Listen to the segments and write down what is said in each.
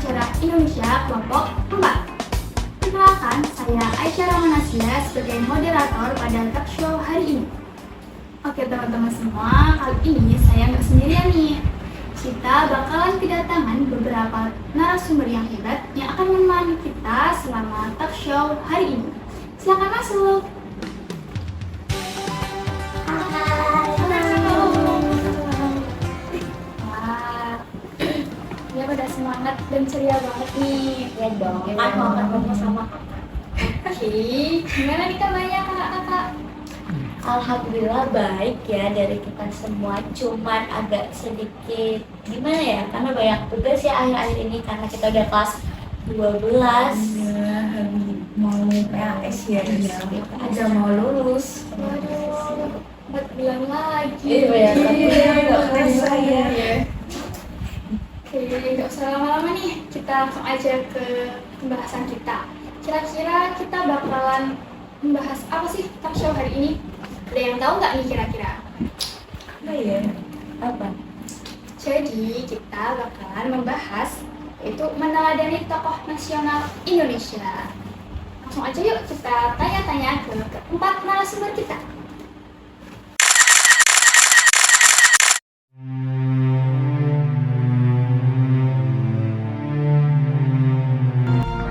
acara Indonesia kelompok 4. Perkenalkan, saya Aisyah Ramanasia sebagai moderator pada talk show hari ini. Oke teman-teman semua, kali ini saya nggak sendirian nih. Kita bakalan kedatangan beberapa narasumber yang hebat yang akan menemani kita selama talk show hari ini. Silakan masuk. Ya pada semangat dan ceria banget nih. Ya dong, mau ketemu sama Oke, gimana nih kabarnya kakak-kakak? Alhamdulillah baik ya dari kita semua, cuman agak sedikit gimana ya, karena banyak tugas ya akhir-akhir ini karena kita udah kelas 12. Mau PAS ya, Ada mau lulus. Waduh, 4 bulan lagi. Iya, nggak kerasa ya. Oke, nggak usah lama-lama nih, kita langsung aja ke pembahasan kita. Kira-kira kita bakalan membahas apa sih talk show hari ini? Ada yang tahu nggak nih kira-kira? Apa ya? Apa? Jadi kita bakalan membahas yaitu meneladani tokoh nasional Indonesia. Langsung aja yuk kita tanya-tanya ke keempat narasumber kita.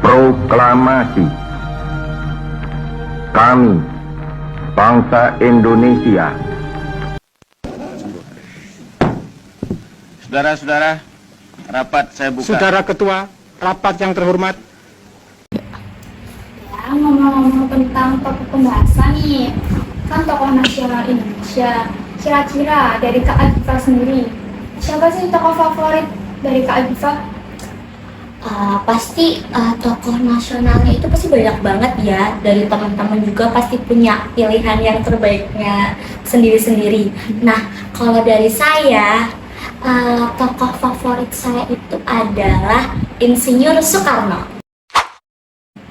Proklamasi. Kami, bangsa Indonesia. Saudara-saudara, rapat saya buka. Saudara Ketua, rapat yang terhormat. Ya, ngomong-ngomong tentang topik pembahasan nih, kan tokoh nasional Indonesia. Kira-kira dari Kak Agifa sendiri, siapa sih tokoh favorit dari Kak Agifa? Pasti tokoh nasionalnya itu pasti banyak banget ya. Dari teman-teman juga pasti punya pilihan yang terbaiknya sendiri-sendiri. Nah, kalau dari saya, tokoh favorit saya itu adalah Insinyur Soekarno.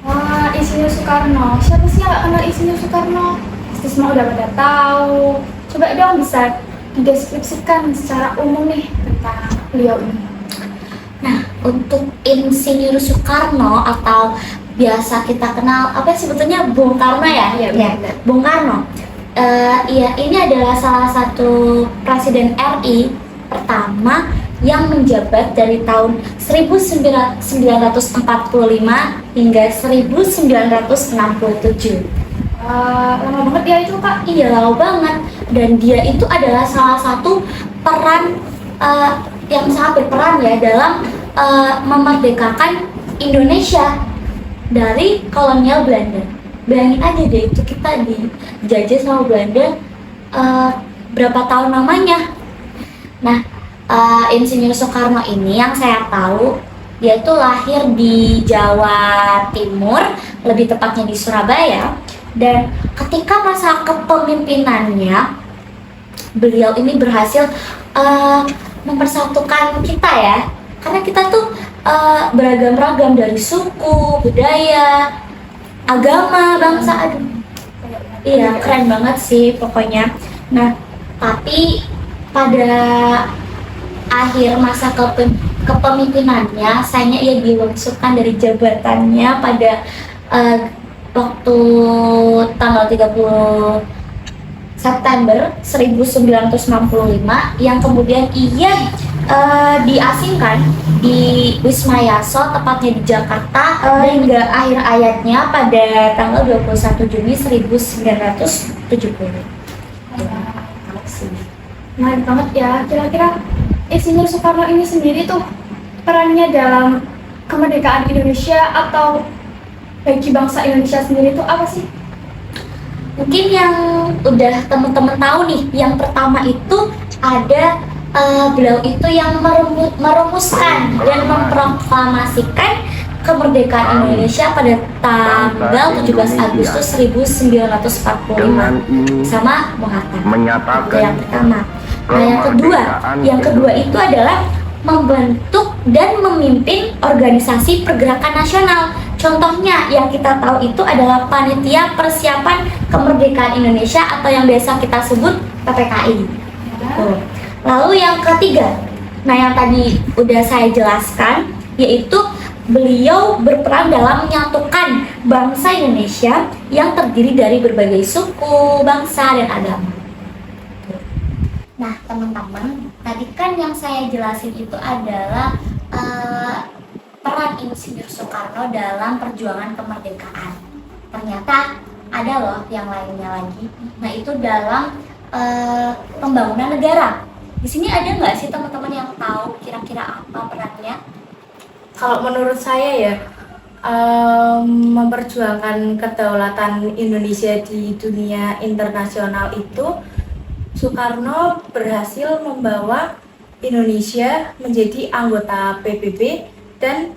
Wah, Insinyur Soekarno. Siapa sih yang nggak kenal Insinyur Soekarno? Pasti semua udah pada tahu. Coba dong bisa dideskripsikan secara umum nih tentang beliau ini. Nah, untuk Insinyur Soekarno atau biasa kita kenal apa sebetulnya Bung Karno ya? Iya, benar. Bung Karno. Iya, ini adalah salah satu presiden RI pertama yang menjabat dari tahun 1945 hingga 1967. Lama banget ya itu Kak. Iya, lama banget. Dan dia itu adalah salah satu peran yang sangat berperan ya dalam memerdekakan Indonesia dari kolonial Belanda. Bayangin aja deh, itu kita dijajah sama Belanda berapa tahun lamanya. Nah, Insinyur Soekarno ini yang saya tahu, dia tuh lahir di Jawa Timur, lebih tepatnya di Surabaya. Dan ketika masa kepemimpinannya, beliau ini berhasil mempersatukan kita ya, karena kita tuh beragam-ragam dari suku, budaya, agama, bangsa. Aduh, iya keren banget sih pokoknya. Nah, tapi pada akhir masa kepemimpinannya, sayangnya ia dilungsurkan dari jabatannya pada waktu tanggal 30 September 1965, yang kemudian ia diasingkan di Wisma Yaso, tepatnya di Jakarta, hingga akhir hayatnya pada tanggal 21 Juni 1970. Menarik banget ya. Kira-kira Insinyur Soekarno ini sendiri tuh perannya dalam kemerdekaan Indonesia atau bagi bangsa Indonesia sendiri tuh apa sih? Mungkin yang udah teman-teman tahu nih, yang pertama itu ada beliau itu yang merumuskan dan memproklamasikan kemerdekaan Indonesia pada tanggal 17 Agustus 1945 sama Bung Hatta. Itu yang pertama. Nah, yang kedua itu adalah membentuk dan memimpin organisasi pergerakan nasional. Contohnya yang kita tahu itu adalah Panitia Persiapan Kemerdekaan Indonesia atau yang biasa kita sebut PPKI. Lalu yang ketiga, nah yang tadi udah saya jelaskan, yaitu beliau berperan dalam menyatukan bangsa Indonesia yang terdiri dari berbagai suku, bangsa, dan agama. Nah, teman-teman, tadi kan yang saya jelasin itu adalah peran Insinyur Soekarno dalam perjuangan kemerdekaan. Ternyata ada loh yang lainnya lagi. Nah, itu dalam pembangunan negara. Di sini ada nggak sih teman-teman yang tahu kira-kira apa perannya? Kalau menurut saya ya, memperjuangkan kedaulatan Indonesia di dunia internasional itu, Soekarno berhasil membawa Indonesia menjadi anggota PBB dan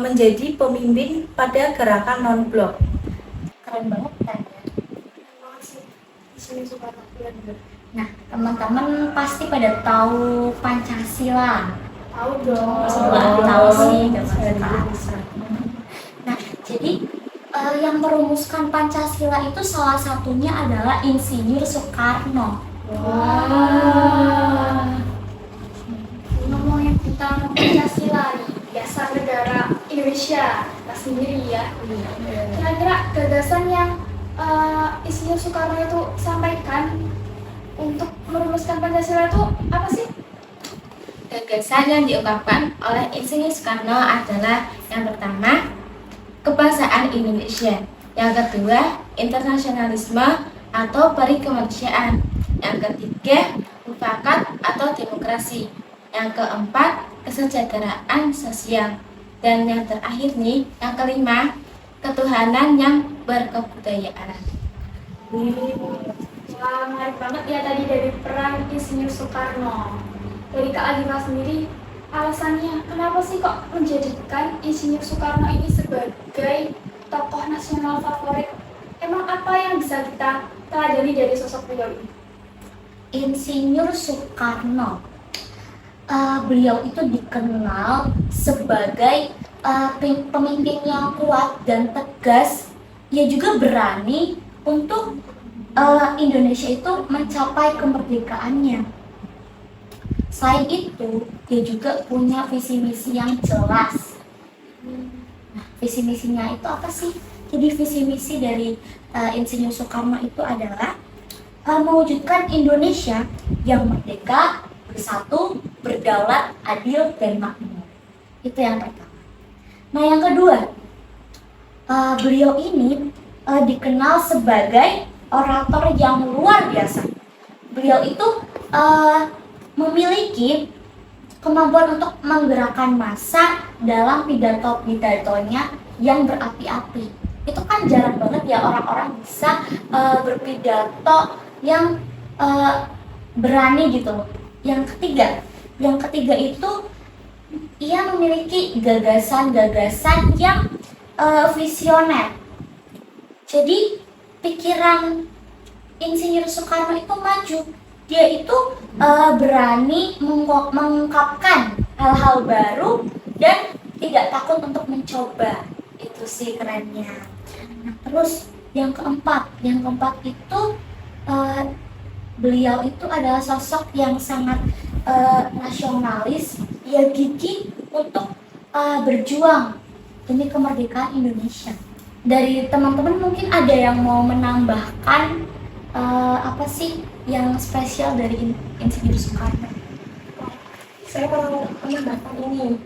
menjadi pemimpin pada gerakan non-blok. Keren banget kan ya? Nah, teman-teman pasti pada tahu Pancasila. Tahu dong. Tahu sih, Nah, jadi yang merumuskan Pancasila itu salah satunya adalah Insinyur Soekarno. Ngomongin tentang Pancasila nih, dasar negara Indonesia kita sendiri ya. Kira-kira gagasan yang Insinyur Soekarno itu sampaikan untuk merumuskan Pancasila itu apa sih? Gagasan yang diungkapkan oleh Insinyur Soekarno adalah yang pertama, kebangsaan Indonesia. Yang kedua, internasionalisme atau perikemanusiaan. Yang ketiga, mufakat atau demokrasi. Yang keempat, kesejahteraan sosial. Dan yang terakhir nih, yang kelima, ketuhanan yang berkebudayaan. Wah, menarik banget ya tadi dari peran Insinyur Soekarno. Dari Kak Alina sendiri, alasannya kenapa sih kok menjadikan Insinyur Soekarno ini sebagai tokoh nasional favorit? Emang apa yang bisa kita pelajari dari sosok beliau ini? Insinyur Soekarno, beliau itu dikenal sebagai pemimpin yang kuat dan tegas. Ia juga berani untuk Indonesia itu mencapai kemerdekaannya. Selain itu, dia juga punya visi misi yang jelas. Nah, visi misinya itu apa sih? Jadi visi misi dari Insinyur Soekarno itu adalah mewujudkan Indonesia yang merdeka, bersatu, berdaulat, adil, dan makmur. Itu yang pertama. Nah, yang kedua, beliau ini dikenal sebagai orator yang luar biasa. Beliau itu memiliki kemampuan untuk menggerakkan massa dalam pidato-pidatonya yang berapi-api. Itu kan jarang banget ya orang-orang bisa berpidato yang berani gitu. Yang ketiga itu ia memiliki gagasan-gagasan yang visioner. Jadi pikiran Insinyur Soekarno itu maju. Dia itu berani mengungkapkan hal-hal baru dan tidak takut untuk mencoba. Itu sih kerennya. Nah, terus yang keempat itu beliau itu adalah sosok yang sangat nasionalis. Dia gigih untuk berjuang demi kemerdekaan Indonesia. Dari teman-teman mungkin ada yang mau menambahkan apa sih yang spesial dari Insinyur Soekarno? Saya mau menambahkan ini.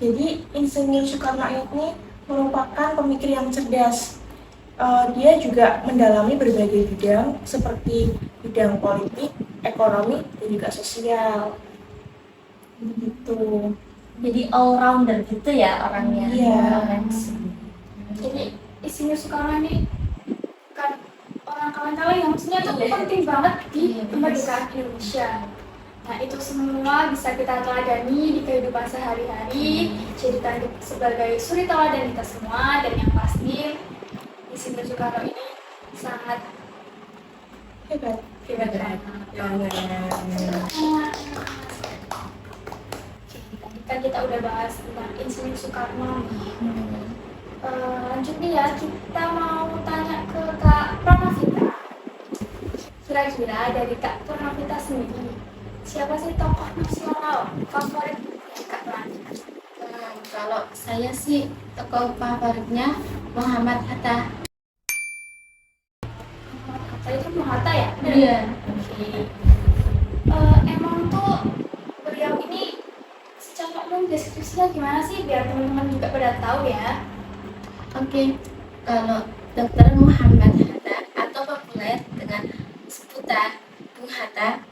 Jadi Insinyur Soekarno ini merupakan pemikir yang cerdas. Dia juga mendalami berbagai bidang seperti bidang politik, ekonomi, dan juga sosial. Begitu. Jadi all rounder gitu ya orangnya. Iya. Jadi Insinyur Soekarno ini kan orang kawan-kawan yang maksudnya itu penting banget di kemerdekaan Indonesia. Nah, itu semua bisa kita teladani di kehidupan sehari-hari, jadikan sebagai suri teladan kita semua. Dan yang pasti Insinyur Soekarno ini sangat Hebat. Kan kita udah bahas tentang Insinyur Soekarno nih. Lanjut nih ya, kita mau tanya ke Kak Pranavita. Kira-kira dari Kak Pranavita sendiri, siapa sih tokoh nasional favorit Kak Pranavita? Kalau saya sih tokoh favoritnya Muhammad Hatta. Kata itu Hatta ya? Iya. Oke. Emang tuh beliau ini secara umum deskripsinya gimana sih biar teman-teman juga pada tahu ya? Oke, kalau Dr. Muhammad Hatta atau populer dengan sebutan Bung Hatta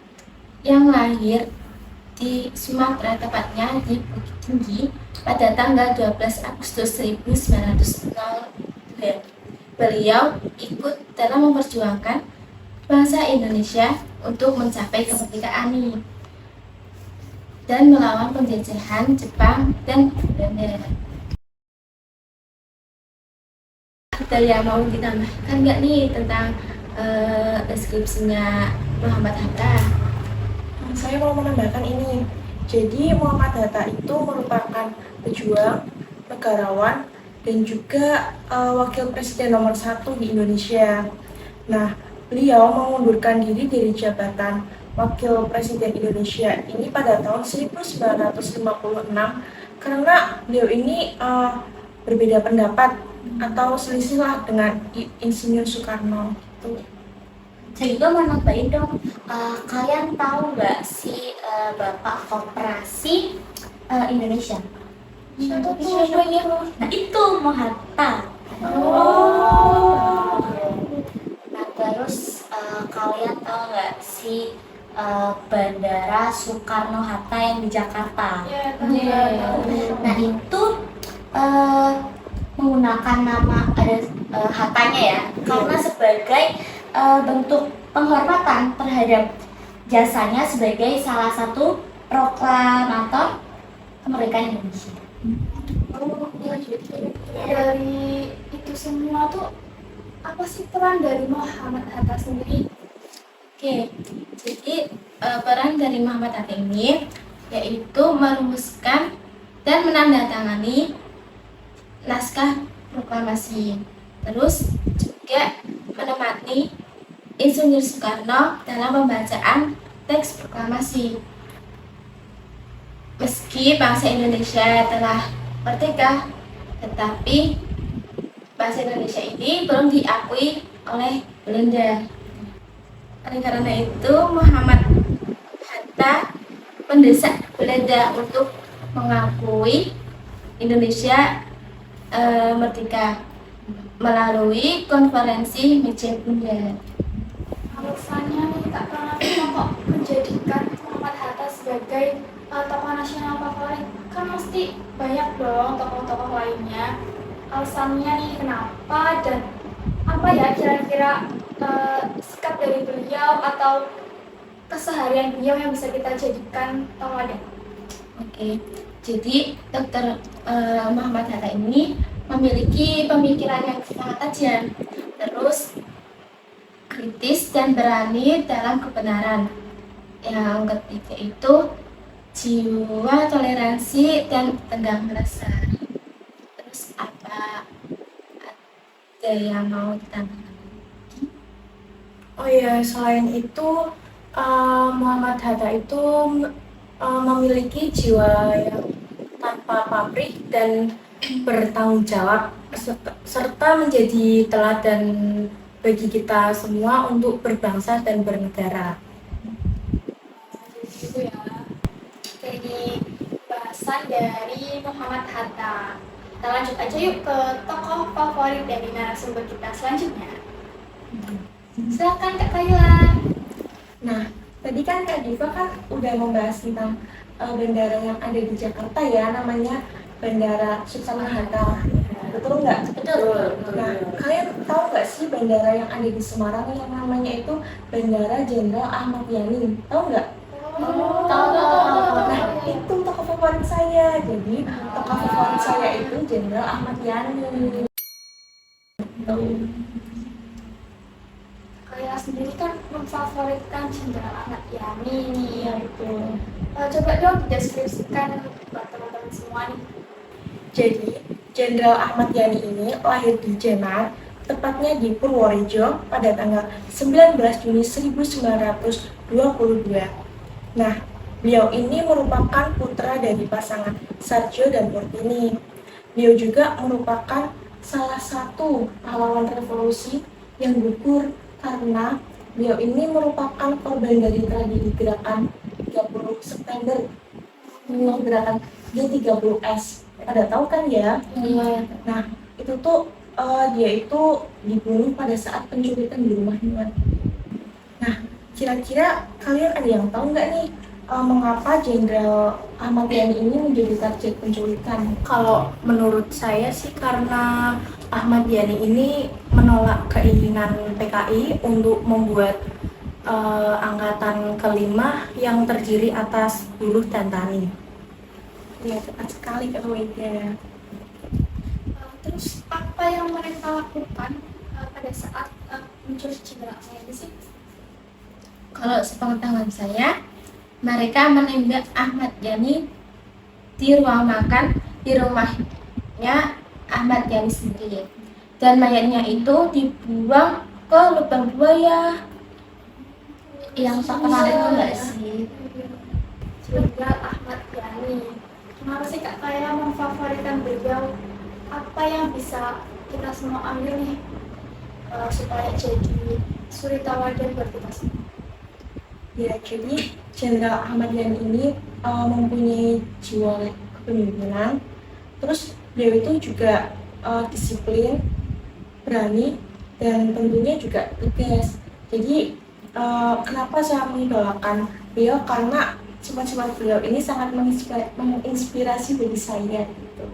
yang lahir di Sumatera, tepatnya di Bukit Tinggi pada tanggal 12 Agustus 1902. Beliau ikut dalam memperjuangkan bangsa Indonesia untuk mencapai kemerdekaan dan melawan penjajahan Jepang dan Belanda. Ada yang mau ditambahkan nggak nih tentang deskripsinya Muhammad Hatta? Saya mau menambahkan ini. Jadi Muhammad Hatta itu merupakan pejuang, negarawan, dan juga wakil presiden nomor 1 di Indonesia. Nah, beliau mengundurkan diri dari jabatan wakil presiden Indonesia ini pada tahun 1956 karena beliau ini berbeda pendapat atau selisihlah dengan Insinyur Soekarno gitu. Saya juga mau nambahin dong, kalian tahu nggak si Bapak Koperasi Indonesia? Siapa Nah itu Hatta. Nah terus kalian tahu nggak si Bandara Soekarno Hatta yang di Jakarta? Nah itu menggunakan nama ada Hattanya ya, karena sebagai bentuk penghormatan terhadap jasanya sebagai salah satu proklamator kemerdekaan Indonesia. Oh, iya, jadi dari itu semua tuh apa sih peran dari Muhammad Hatta sendiri? Oke, jadi peran dari Muhammad Hatta ini yaitu merumuskan dan menandatangani naskah proklamasi, terus juga menemani Insinyur Soekarno dalam pembacaan teks proklamasi. Meski bangsa Indonesia telah merdeka, tetapi bangsa Indonesia ini belum diakui oleh Belanda. Oleh karena itu, Muhammad Hatta mendesak Belanda untuk mengakui Indonesia merdeka melalui konferensi Meja Bunda. Alasannya nih Kak Pranati kok menjadikan Muhammad Hatta sebagai tokoh nasional favorit? Kan mesti banyak dong tokoh-tokoh lainnya. Alasannya nih kenapa dan apa ya kira-kira sikap dari beliau atau keseharian beliau yang bisa kita jadikan tauladan? Oke, jadi Dr. Muhammad Hatta ini memiliki pemikiran yang sangat tajam, terus kritis dan berani dalam kebenaran. Yang ketiga itu jiwa toleransi dan tenggang rasa. Terus apa ada yang mau ditambahkan? Oh ya, selain itu Muhammad Hatta itu memiliki jiwa yang tanpa pamrih dan bertanggung jawab serta menjadi teladan bagi kita semua untuk berbangsa dan bernegara. Gitu ya. Jadi bahasan dari Muhammad Hatta. Kita lanjut aja yuk ke tokoh favorit dari narasumber kita selanjutnya. Silakan Kak Kayla. Nah, tadi kan Kak Diva kan udah membahas tentang bandara yang ada di Jakarta ya, namanya Bandara Soekarno-Hatta. Betul nggak? Betul. Nah, kalian tahu nggak sih bandara yang ada di Semarang yang namanya itu Bandara Jenderal Ahmad Yani? Tahu nggak? Nah, itu tokoh favorit saya. Jadi, tokoh favorit saya itu Jenderal Ahmad Yani. Kayla sendiri kan memfavoritkan Jenderal Ahmad Yani nih. Iya, betul. Coba dong deskripsikan buat teman-teman semua nih. Jadi, Jenderal Ahmad Yani ini lahir di Jenar, tepatnya di Purworejo pada tanggal 19 Juni 1922. Nah, Beliau ini merupakan putra dari pasangan Sarjo dan Portini. Beliau juga merupakan salah satu pahlawan revolusi yang gugur karena beliau ini merupakan korban dari tragedi gerakan 30 September, gerakan G30S. Pada tahu kan ya? Nah, itu tuh dia itu dibunuh pada saat penculikan di rumah Nuan. Nah, kira-kira kalian ada yang tahu nggak nih mengapa Jenderal Ahmad Yani ini menjadi target penculikan? Kalau menurut saya sih karena Ahmad Yani ini menolak keinginan PKI untuk membuat angkatan kelima yang terdiri atas buruh dan tani. Ya, tepat sekali Kak Weda. Terus apa yang mereka lakukan pada saat menculik Jenderal Ahmad Yani sih? Kalau sepengetahuan saya, mereka menembak Ahmad Yani di ruang makan di rumahnya Ahmad Yani sendiri, dan mayatnya itu dibuang ke lubang buaya. Yang terkenal itu enggak sih? Jenderal Ahmad Yani. Kenapa sih Kak Kaya memfavoritkan beliau? Apa yang bisa kita semua ambil nih supaya jadi suri tauladan buat kita semua? Ya, jadi Jenderal Ahmad Yani ini mempunyai jiwa kepemimpinan. Terus beliau itu juga disiplin, berani, dan tentunya juga tegas. Jadi kenapa saya mengidolakan beliau? Karena sifat-sifat beliau ini sangat menginspirasi bagi saya gitu.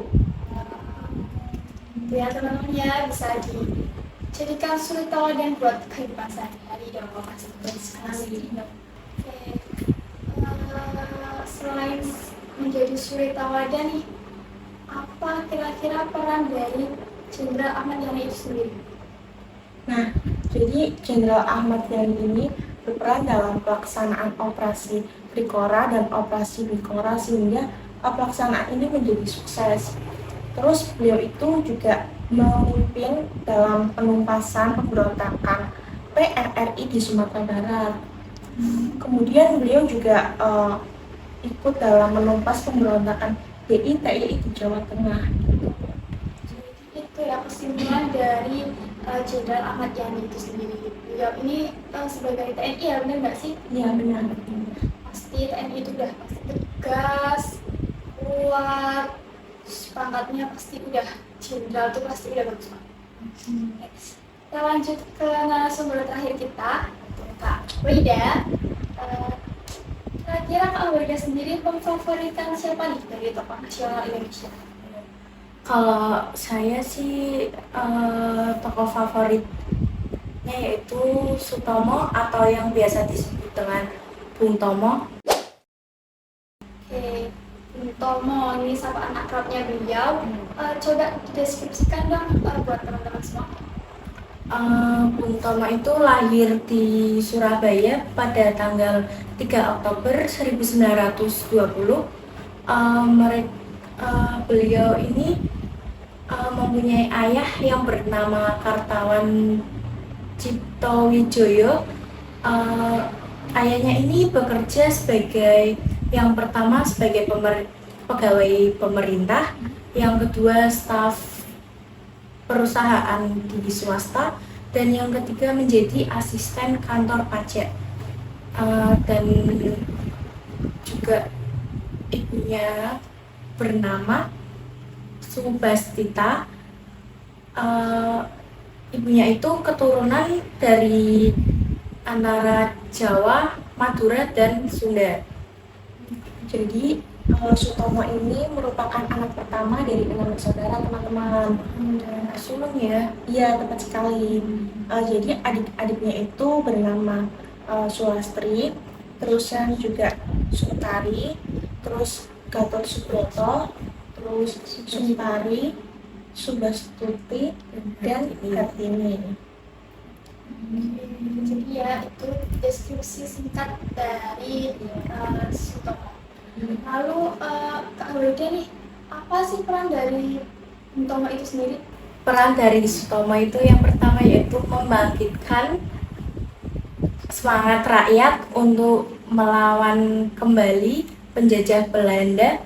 Ya teman-teman ya, bisa dijadikan suri tauladan buat kehidupan sehari-hari dong, pasti betul sekali. Oke, selain menjadi suri tauladan nih, apa kira-kira peran dari Jenderal Ahmad Yani itu sendiri? Nah, jadi Jenderal Ahmad Yani ini berperan dalam pelaksanaan operasi Trikora dan operasi Bikora sehingga pelaksanaan ini menjadi sukses. Terus beliau itu juga memimpin dalam penumpasan pemberontakan PRRI di Sumatera Barat. Kemudian beliau juga ikut dalam menumpas pemberontakan DITI di Jawa Tengah. Jadi itu ya kesimpulan dari Jenderal Ahmad Yani itu sendiri. Beliau ini sebagai TNI ya, benar nggak sih? Iya benar. Pasti TNI itu udah pasti tegas, kuat, pangkatnya pasti udah jenderal tuh pasti udah bagus banget. Kita lanjut ke narasumber terakhir kita, Kak Wida. Kira-kira Kak Wida sendiri memfavoritkan siapa nih dari tokoh nasional Indonesia? Kalau saya sih tokoh favoritnya yaitu Sutomo atau yang biasa disebut dengan Bung Tomo. Oke, Bung Tomo ini sapaan akrabnya beliau. Coba deskripsikan dong buat teman-teman semua. Bung Tomo itu lahir di Surabaya pada tanggal 3 Oktober 1920. Beliau ini mempunyai ayah yang bernama Kartawan Cipto Wijoyo. Ayahnya ini bekerja sebagai yang pertama sebagai pegawai pemerintah, yang kedua staf perusahaan di swasta, dan yang ketiga menjadi asisten kantor pajak. Dan juga ibunya bernama Subastita. Ibunya itu keturunan dari antara Jawa, Madura, dan Sunda. Jadi Sutomo ini merupakan anak pertama dari 6 bersaudara, teman-teman. Sulung ya? Iya, tepat sekali. Jadi adik-adiknya itu bernama Sulastri, terusan juga Sutari, terus Gatot Subroto, terus Suntari, Subastuti, dan Kartini. Jadi ya itu deskripsi singkat dari Sutomo. Lalu Kak Wida nih, apa sih peran dari Bung Tomo itu sendiri? Peran dari Sutomo itu yang pertama yaitu membangkitkan semangat rakyat untuk melawan kembali penjajah Belanda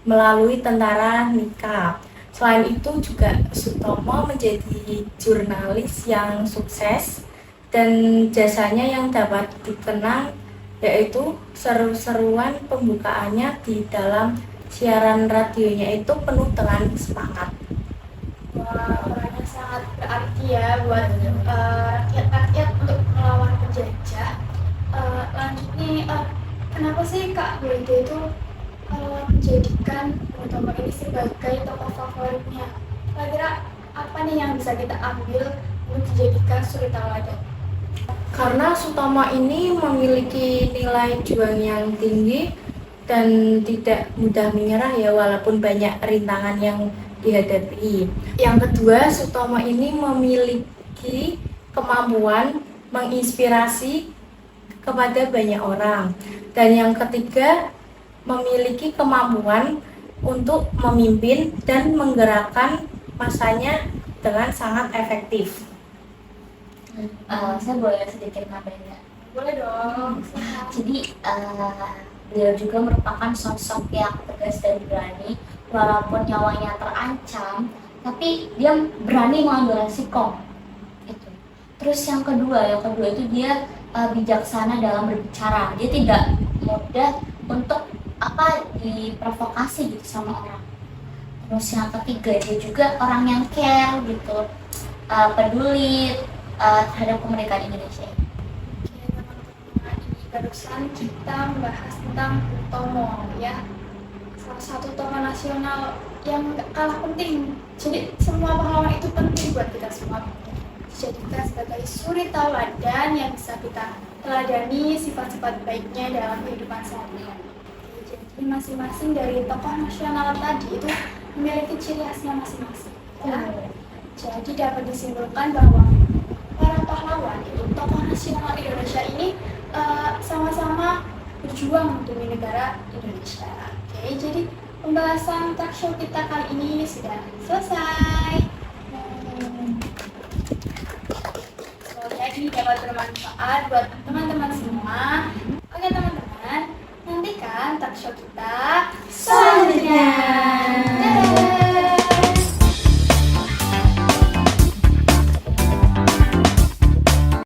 melalui tentara Nikah. Selain itu juga Sutomo menjadi jurnalis yang sukses dan jasanya yang dapat dikenang yaitu seru-seruan pembukaannya di dalam siaran radionya itu penuh dengan semangat. Wah, orangnya sangat berarti ya buat rakyat-rakyat untuk melawan penjajah. Lanjut nih, kenapa sih Kak Wede itu menjadikan Bung Tomo ini sebagai tokoh favoritnya? Kira-kira apa nih yang bisa kita ambil untuk dijadikan suri tauladan? Karena Sutomo ini memiliki nilai juang yang tinggi dan tidak mudah menyerah ya walaupun banyak rintangan yang dihadapi. Yang kedua, Sutomo ini memiliki kemampuan menginspirasi kepada banyak orang. Dan yang ketiga, memiliki kemampuan untuk memimpin dan menggerakkan masanya dengan sangat efektif. Saya boleh sedikit nambahin ya? Boleh dong. Jadi beliau juga merupakan sosok yang tegas dan berani walaupun nyawanya terancam, tapi dia berani mengambil resiko. Itu. Terus yang kedua itu dia bijaksana dalam berbicara. Dia tidak mudah untuk diprovokasi gitu sama orang. Terus yang ketiga dia juga orang yang care gitu, peduli terhadap kemerdekaan Indonesia. Oke, teman-teman, ini barusan kita membahas tentang Bung Tomo ya, salah satu tokoh nasional yang gak kalah penting. Jadi semua pahlawan itu penting buat kita semua, dijadikan sebagai suri tauladan yang bisa kita teladani sifat-sifat baiknya dalam kehidupan sehari-hari. Jadi masing-masing dari tokoh nasional tadi itu memiliki ciri khasnya masing-masing ya. Jadi dapat disimpulkan bahwa para pahlawan itu tokoh nasional Indonesia ini sama-sama berjuang demi negara Indonesia. Oke, jadi pembahasan talk show kita kali ini sudah selesai. Semoga ini dapat bermanfaat buat teman-teman semua.